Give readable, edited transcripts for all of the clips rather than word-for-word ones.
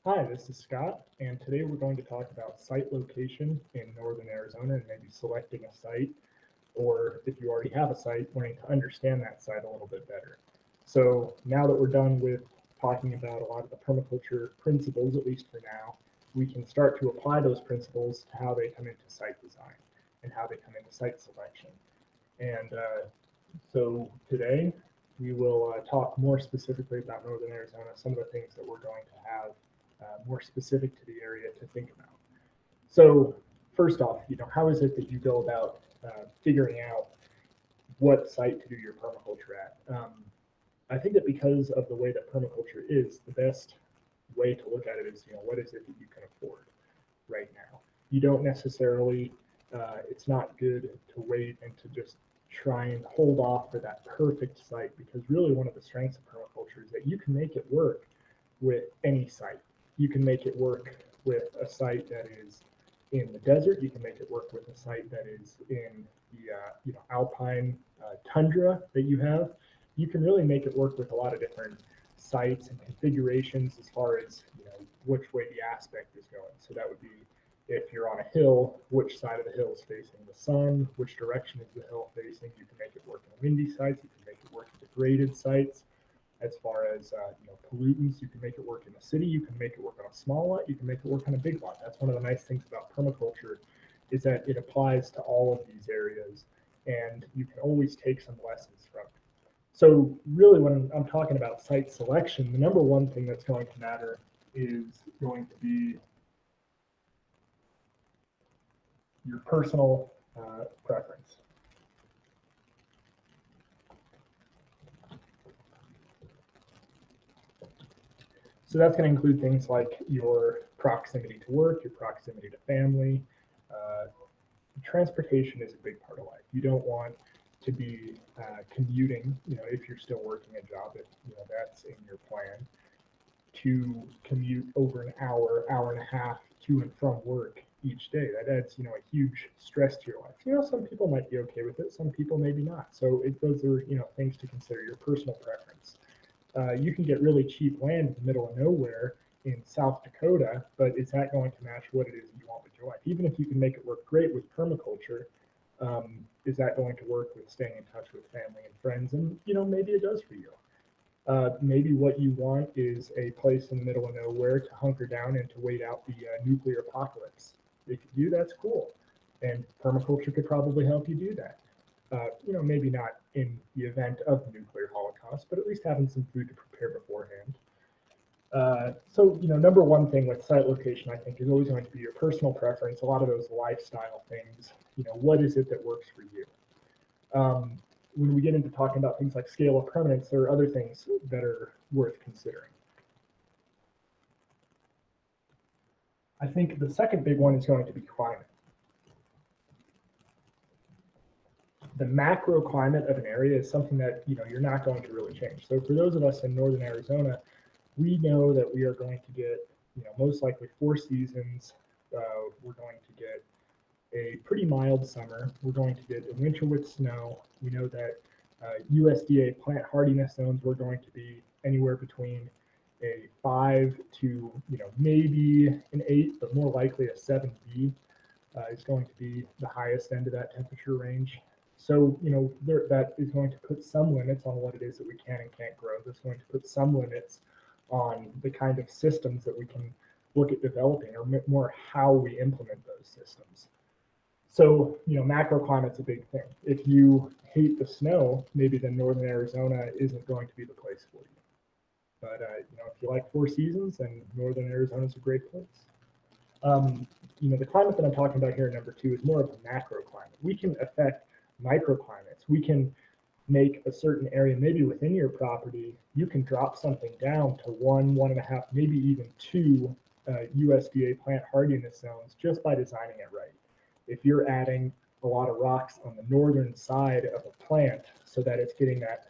Hi, this is Scott, and today we're going to talk about site location in northern Arizona and maybe selecting a site, or if you already have a site, learning to understand that site a little bit better. So now that we're done with talking about a lot of the permaculture principles, at least for now, we can start to apply those principles to how they come into site design and how they come into site selection. And so today we will talk more specifically about northern Arizona, some of the things that we're going to have more specific to the area to think about. So first off, how is it that you go about figuring out what site to do your permaculture at? I think that because of the way that permaculture is, the best way to look at it is, what is it that you can afford right now? You don't necessarily, it's not good to wait and to just try and hold off for that perfect site, because really one of the strengths of permaculture is that you can make it work with any site. You can make it work with a site that is in the desert. You can make it work with a site that is in the alpine tundra that you have. You can really make it work with a lot of different sites and configurations as far as which way the aspect is going. So that would be if you're on a hill, which side of the hill is facing the sun, which direction is the hill facing. You can make it work in windy sites. You can make it work in degraded sites. As far as pollutants, you can make it work in a city. You can make it work on a small lot. You can make it work on a big lot. That's one of the nice things about permaculture, is that it applies to all of these areas, and you can always take some lessons from it. So really, when I'm talking about site selection, the number one thing that's going to matter is going to be your personal preference. So that's going to include things like your proximity to work, your proximity to family. Uh, Transportation is a big part of life. You don't want to be commuting, if you're still working a job, if that's in your plan, to commute over an hour, hour and a half to and from work each day. That adds, a huge stress to your life. Some people might be okay with it, some people maybe not. So those are, things to consider, your personal preference. You can get really cheap land in the middle of nowhere in South Dakota, but is that going to match what it is you want with your life? Even if you can make it work great with permaculture, is that going to work with staying in touch with family and friends? And maybe it does for you. Maybe what you want is a place in the middle of nowhere to hunker down and to wait out the nuclear apocalypse. If you do, that's cool, and permaculture could probably help you do that. Maybe not in the event of the nuclear holocaust, but at least having some food to prepare beforehand. So, number one thing with site location, I think, is always going to be your personal preference. A lot of those lifestyle things, what is it that works for you? When we get into talking about things like scale of permanence, there are other things that are worth considering. I think the second big one is going to be climate. The macro climate of an area is something that you're not going to really change. So for those of us in northern Arizona, we know that we are going to get most likely 4 seasons. We're going to get a pretty mild summer. We're going to get a winter with snow. We know that USDA plant hardiness zones, we're going to be anywhere between a 5 to maybe an 8, but more likely a 7B is going to be the highest end of that temperature range. So that is going to put some limits on what it is that we can and can't grow. That's going to put some limits on the kind of systems that we can look at developing, or more how we implement those systems. So, macroclimate's a big thing. If you hate the snow, maybe then northern Arizona isn't going to be the place for you. But, if you like 4 seasons, then northern Arizona is a great place. The climate that I'm talking about here, number two, is more of a macro climate. We can affect microclimates. We can make a certain area, maybe within your property, you can drop something down to 1.5, maybe even 2 USDA plant hardiness zones just by designing it right. If you're adding a lot of rocks on the northern side of a plant so that it's getting that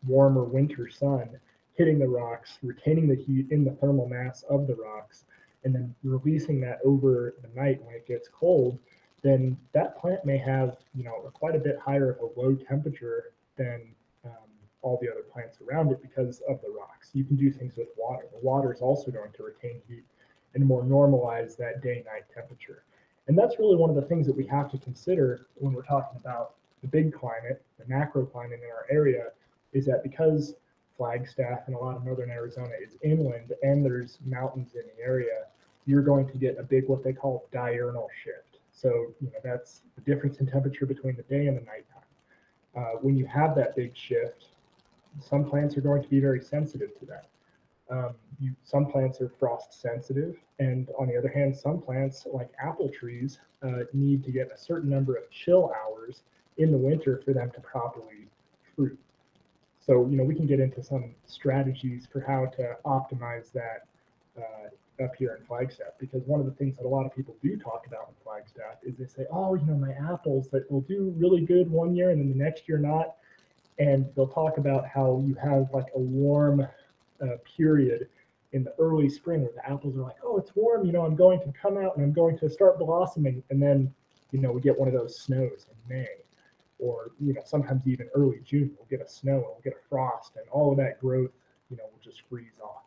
warmer winter sun hitting the rocks, retaining the heat in the thermal mass of the rocks, and then releasing that over the night when it gets cold, then that plant may have quite a bit higher of a low temperature than all the other plants around it because of the rocks. You can do things with water. The water is also going to retain heat and more normalize that day-night temperature. And that's really one of the things that we have to consider when we're talking about the big climate, the macro climate in our area, is that because Flagstaff and a lot of northern Arizona is inland and there's mountains in the area, you're going to get a big what they call diurnal shift. So that's the difference in temperature between the day and the nighttime. When you have that big shift, some plants are going to be very sensitive to that. Some plants are frost sensitive, and on the other hand, some plants like apple trees need to get a certain number of chill hours in the winter for them to properly fruit. So we can get into some strategies for how to optimize that up here in Flagstaff, because one of the things that a lot of people do talk about in Flagstaff is they say, oh, my apples that will do really good one year and then the next year not. And they'll talk about how you have like a warm period in the early spring where the apples are like, oh, it's warm, I'm going to come out and I'm going to start blossoming. And then, we get one of those snows in May, or, sometimes even early June, we'll get a snow and we'll get a frost, and all of that growth, will just freeze off.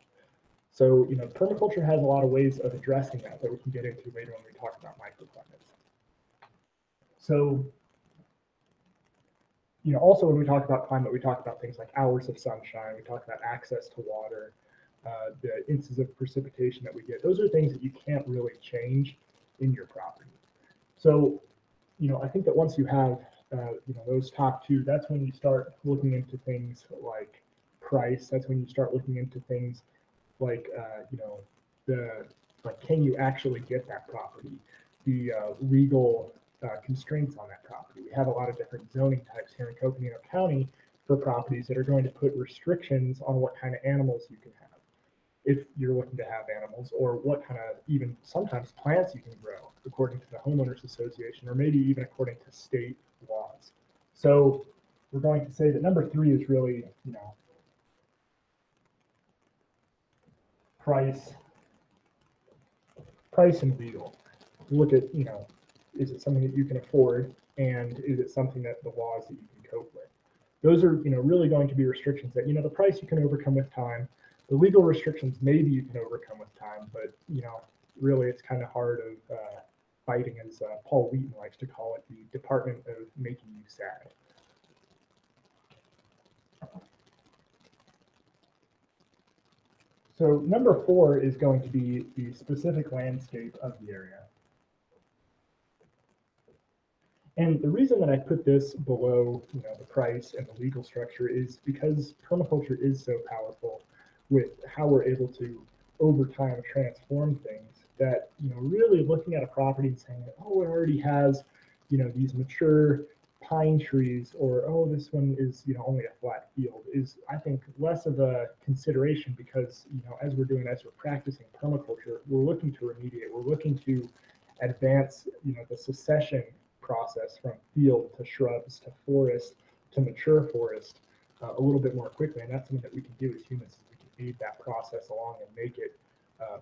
So, permaculture has a lot of ways of addressing that we can get into later when we talk about microclimates. So, also when we talk about climate, we talk about things like hours of sunshine, we talk about access to water, the instances of precipitation that we get. Those are things that you can't really change in your property. So, I think that once you have, those top two, that's when you start looking into things like price. That's when you start looking into things like, can you actually get that property? The legal constraints on that property. We have a lot of different zoning types here in Coconino County for properties that are going to put restrictions on what kind of animals you can have, if you're looking to have animals, or what kind of even sometimes plants you can grow according to the homeowners association, or maybe even according to state laws. So we're going to say that number 3 is really, price and legal. Look at, is it something that you can afford, and is it something that the laws that you can cope with? Those are, really going to be restrictions that, the price you can overcome with time. The legal restrictions maybe you can overcome with time, but, really it's kind of hard of fighting, as Paul Wheaton likes to call it, the Department of Making You Sad. So number 4 is going to be the specific landscape of the area. And the reason that I put this below, the price and the legal structure is because permaculture is so powerful with how we're able to, over time, transform things, that, really looking at a property and saying, oh, it already has, these mature pine trees, or, oh, this one is, only a flat field, is, I think, less of a consideration, because, as we're practicing permaculture, we're looking to remediate, we're looking to advance, the succession process from field to shrubs to forest to mature forest a little bit more quickly. And that's something that we can do as humans, is we can aid that process along and make it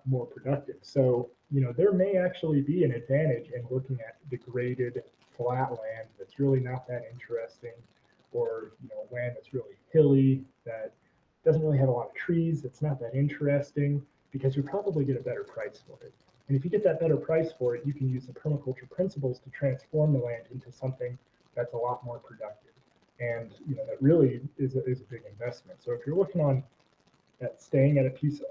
more productive. So, there may actually be an advantage in looking at degraded flat land that's really not that interesting, or, land that's really hilly, that doesn't really have a lot of trees, that's not that interesting, because you probably get a better price for it. And if you get that better price for it, you can use the permaculture principles to transform the land into something that's a lot more productive. And, that really is a big investment. So if you're looking at staying on a piece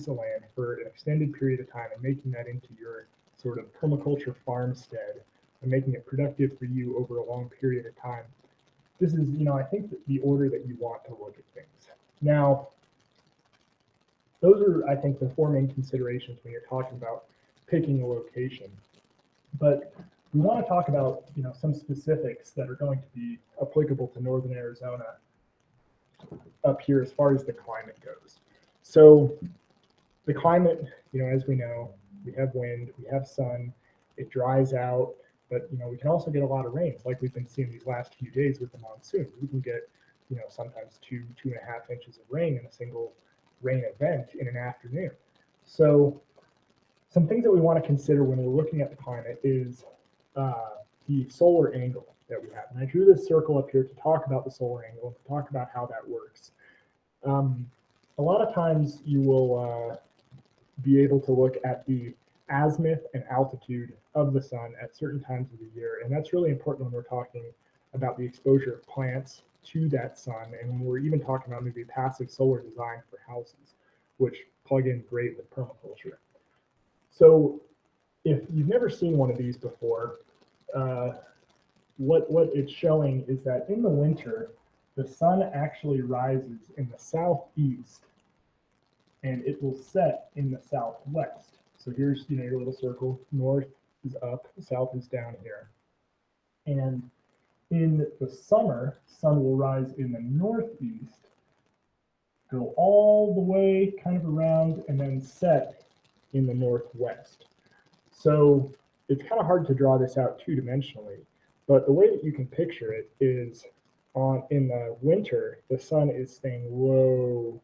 of land for an extended period of time and making that into your sort of permaculture farmstead and making it productive for you over a long period of time, this is, I think, the order that you want to look at things. Now, those are, I think, the 4 main considerations when you're talking about picking a location. But we want to talk about, some specifics that are going to be applicable to northern Arizona up here as far as the climate goes. So the climate, as we know, we have wind, we have sun, it dries out, but, we can also get a lot of rains, like we've been seeing these last few days with the monsoon. We can get, sometimes 2.5 inches of rain in a single rain event in an afternoon. So some things that we want to consider when we're looking at the climate is the solar angle that we have. And I drew this circle up here to talk about the solar angle and to talk about how that works. A lot of times you will be able to look at the azimuth and altitude of the sun at certain times of the year. And that's really important when we're talking about the exposure of plants to that sun. And when we're even talking about maybe passive solar design for houses, which plug in great with permaculture. So if you've never seen one of these before, what it's showing is that in the winter, the sun actually rises in the southeast and it will set in the southwest. So here's your little circle. North is up, south is down here. And in the summer, sun will rise in the northeast, go all the way kind of around, and then set in the northwest. So it's kind of hard to draw this out two-dimensionally, but the way that you can picture it is in the winter, the sun is staying low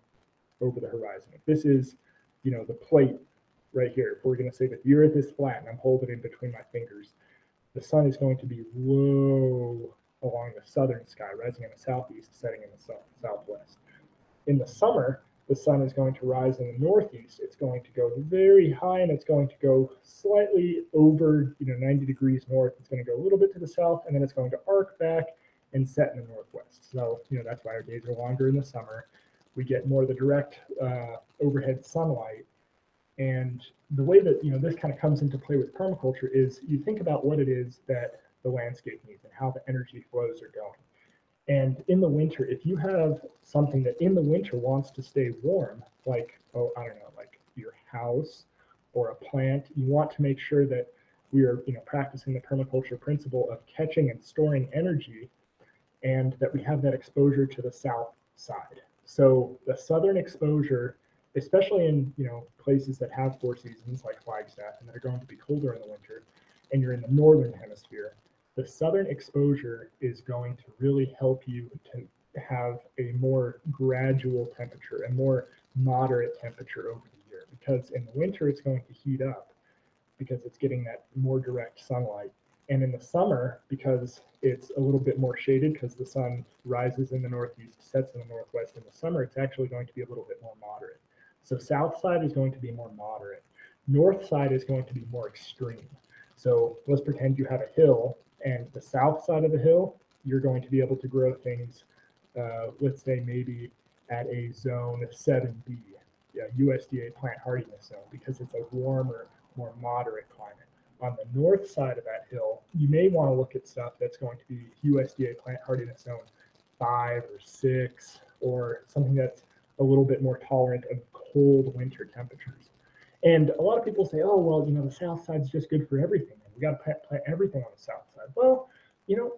over the horizon. If this is, the plate right here, if we're going to say that the earth is flat and I'm holding it in between my fingers, the sun is going to be low along the southern sky, rising in the southeast, setting in the southwest. In the summer, the sun is going to rise in the northeast. It's going to go very high and it's going to go slightly over 90 degrees north. It's going to go a little bit to the south and then it's going to arc back and set in the northwest. So that's why our days are longer in the summer. We get more of the direct overhead sunlight. And the way that this kind of comes into play with permaculture is you think about what it is that the landscape needs and how the energy flows are going. And in the winter, if you have something that in the winter wants to stay warm, like, like your house or a plant, you want to make sure that we are, practicing the permaculture principle of catching and storing energy and that we have that exposure to the south side. So the southern exposure, especially in, places that have 4 seasons like Flagstaff and that are going to be colder in the winter, and you're in the northern hemisphere, the southern exposure is going to really help you to have a more gradual temperature, a more moderate temperature over the year. Because in the winter, it's going to heat up because it's getting that more direct sunlight. And in the summer, because it's a little bit more shaded because the sun rises in the northeast, sets in the northwest in the summer, it's actually going to be a little bit more moderate. So south side is going to be more moderate. North side is going to be more extreme. So let's pretend you have a hill, and the south side of the hill, you're going to be able to grow things, let's say maybe at a zone 7B, USDA plant hardiness zone, because it's a warmer, more moderate climate. On the north side of that hill, you may want to look at stuff that's going to be USDA plant hardiness zone 5 or 6, or something that's a little bit more tolerant of cold winter temperatures. And a lot of people say, oh, well, the south side's just good for everything. We got to plant everything on the south side. Well,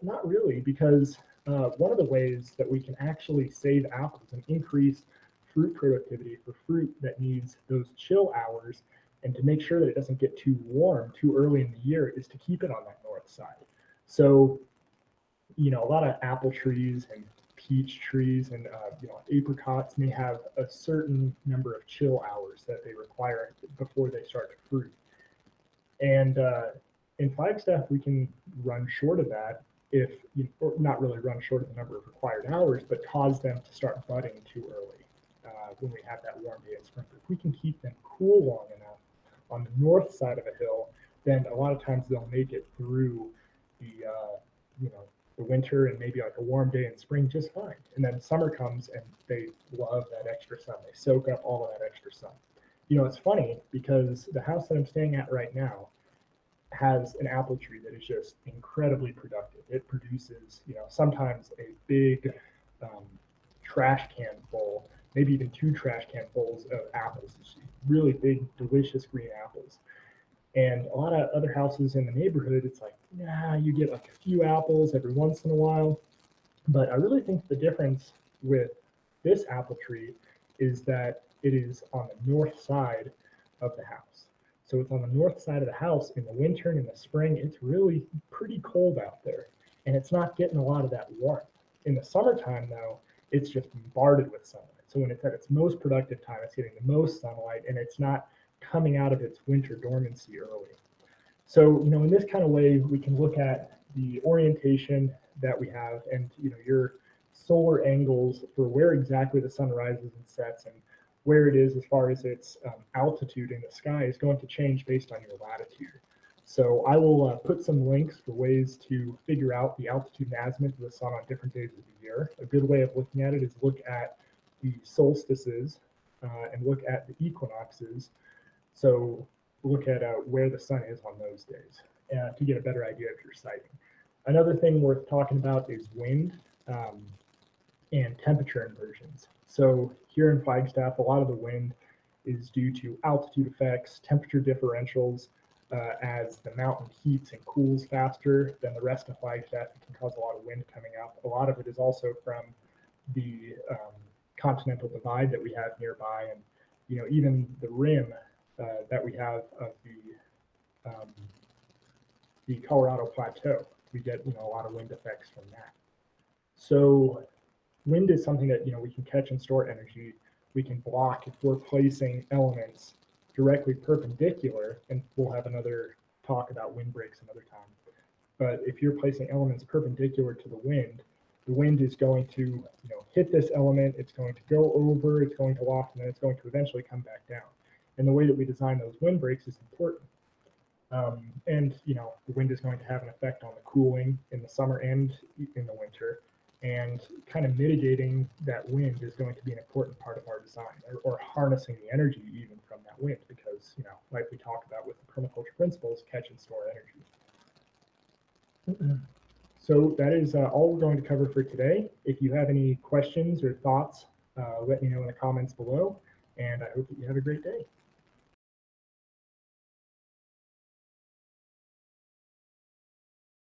not really, because one of the ways that we can actually save apples and increase fruit productivity for fruit that needs those chill hours and to make sure that it doesn't get too warm too early in the year is to keep it on that north side. So, a lot of apple trees and peach trees and apricots may have a certain number of chill hours that they require before they start to fruit. And in Flagstaff, we can run short of that if, or not really run short of the number of required hours, but cause them to start budding too early when we have that warm day in spring. If we can keep them cool long enough on the north side of a hill, then a lot of times they'll make it through the, the winter and maybe like a warm day in spring just fine. And then summer comes and they love that extra sun. They soak up all of that extra sun. It's funny because the house that I'm staying at right now has an apple tree that is just incredibly productive. It produces, sometimes a big trash can full, maybe even 2 trash can fulls of apples. It's really big, delicious green apples. And a lot of other houses in the neighborhood, it's like, you get like a few apples every once in a while. But I really think the difference with this apple tree is that it is on the north side of the house. So it's on the north side of the house in the winter and in the spring. It's really pretty cold out there, and it's not getting a lot of that warmth. In the summertime, though, it's just bombarded with sunlight. So when it's at its most productive time, it's getting the most sunlight, and it's not coming out of its winter dormancy early. So, in this kind of way, we can look at the orientation that we have and, your solar angles for where exactly the sun rises and sets and where it is as far as its altitude in the sky is going to change based on your latitude. So I will put some links for ways to figure out the altitude and azimuth of the sun on different days of the year. A good way of looking at it is look at the solstices and look at the equinoxes. So look at where the sun is on those days to get a better idea of your sighting. Another thing worth talking about is wind and temperature inversions. So here in Flagstaff, a lot of the wind is due to altitude effects, temperature differentials. As the mountain heats and cools faster than the rest of Flagstaff, it can cause a lot of wind coming up. A lot of it is also from the continental divide that we have nearby, and even the rim that we have of the Colorado Plateau. We get a lot of wind effects from that. So wind is something that we can catch and store energy. We can block if we're placing elements directly perpendicular, and we'll have another talk about windbreaks another time. But if you're placing elements perpendicular to the wind is going to hit this element, it's going to go over, it's going to loft, and then it's going to eventually come back down. And the way that we design those windbreaks is important. And the wind is going to have an effect on the cooling in the summer and in the winter. And kind of mitigating that wind is going to be an important part of our design, or harnessing the energy even from that wind, because like we talked about with the permaculture principles, catch and store energy. So that is all we're going to cover for today. If you have any questions or thoughts, let me know in the comments below, and I hope that you have a great day.